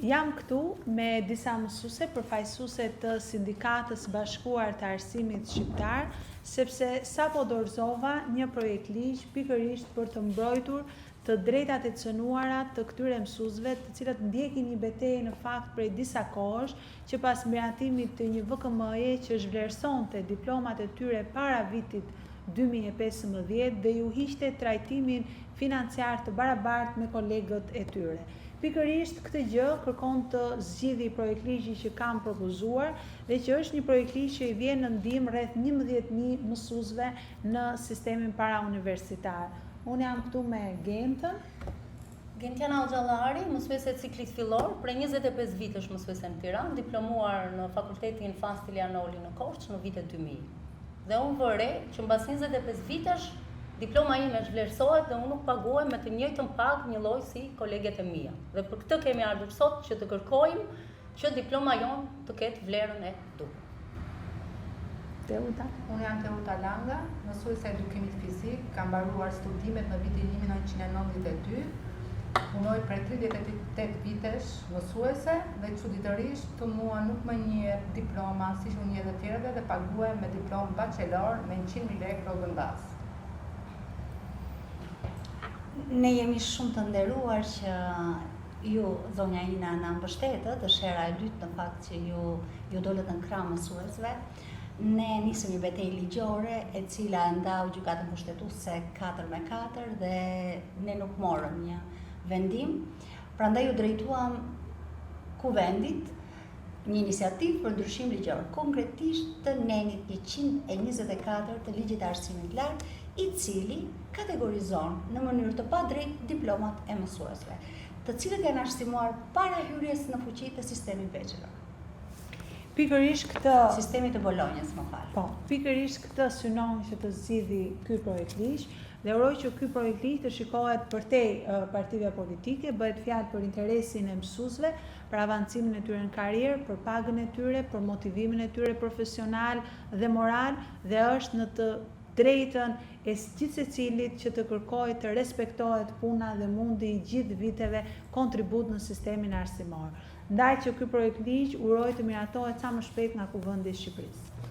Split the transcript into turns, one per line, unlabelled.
Jam këtu me disa mësuese, përfaqësuese të Sindikatës Bashkuar të Arsimit Shqiptar, sepse sapo dorëzova një projekt ligj pikërisht për të mbrojtur të drejtat e cënuara të këtyre mësuesve, të cilët ndjekin një betejë në fakt prej disa kohësh, që pas miratimit të një VKM-je që zhvlerësonte diplomat e tyre para vitit 2015 dhe ju hiqte trajtimin financiar të barabartë me kolegët e tyre. Pikërisht këtë gjë kërkon të zgjidhë projekt ligji që kam propozuar dhe që është një projekt ligj që i vjen në ndihmë rreth 11.000 mësuesve në sistemin parauniversitar. Unë jam këtu me Gentën.
Gentiana Xhallari, mësuese ciklit fillor, prej 25 vitesh mësuese në Tiranë, diplomuar në Fakultetin Fastilianoli në Korçë në vitet 2000. Dhe unë vëre që mbas 25 vitesh diploma ime zhvlerësohet dhe unë nuk paguhem me të njëjtën pagë një lloj si koleget e mia. Dhe për këtë kemi ardhur sot që të kërkojmë që diploma jonë të ketë vlerën e duhur.
Teuta.
Unë jam Teuta Langa, mësuese e edukimit fizik, kam mbaruar studimet në vitin 1992. Punoj prej 38 vitesh mësuese dhe çuditërisht të mua nuk më njeh diploma siç u njeh të tjerëve dhe paguhem me diplomë bachelor me 100.000 lekë rrogëndas.
Ne jemi shumë të nderuar që ju, zonja Ina, na mbështetët, është hera e dytë në fakt që ju dolët në krah mësuesve. Ne nisëm një betejë ligjore e cila ndau gjykatën kushtetuese 4-4 dhe ne nuk morëm një vendim. Prandaj u drejtuam kuvendit një iniciativë për ndryshim ligjor, konkretisht të nenit 124 të ligjit të arsimit lart, i cili kategorizon në mënyrë të padrejtë diplomat e mësuesve, të cilët janë arsimuar para hyrjes në fuqi të sistemit bachelor.
Pikërisht këtë
Sistemi të Bolonjës, më fal.
Po, pikërisht këtë synon që të zgjidhi ky projekt ligj dhe uroj që ky projekt ligj të shikohet përtej partive politike, bëhet fjalë për interesin e mësuesve, për avancimin e tyre në karrierë, për pagën e tyre, për motivimin e tyre profesional dhe moral dhe është në të drejtën e gjithë secilit që të kërkojë të respektohet puna dhe mundi i gjithë viteve kontribut në sistemin arsimor. Ndaj që ky projekt ligj uroj të miratohet sa më shpejt nga Kuvendi i Shqipërisë.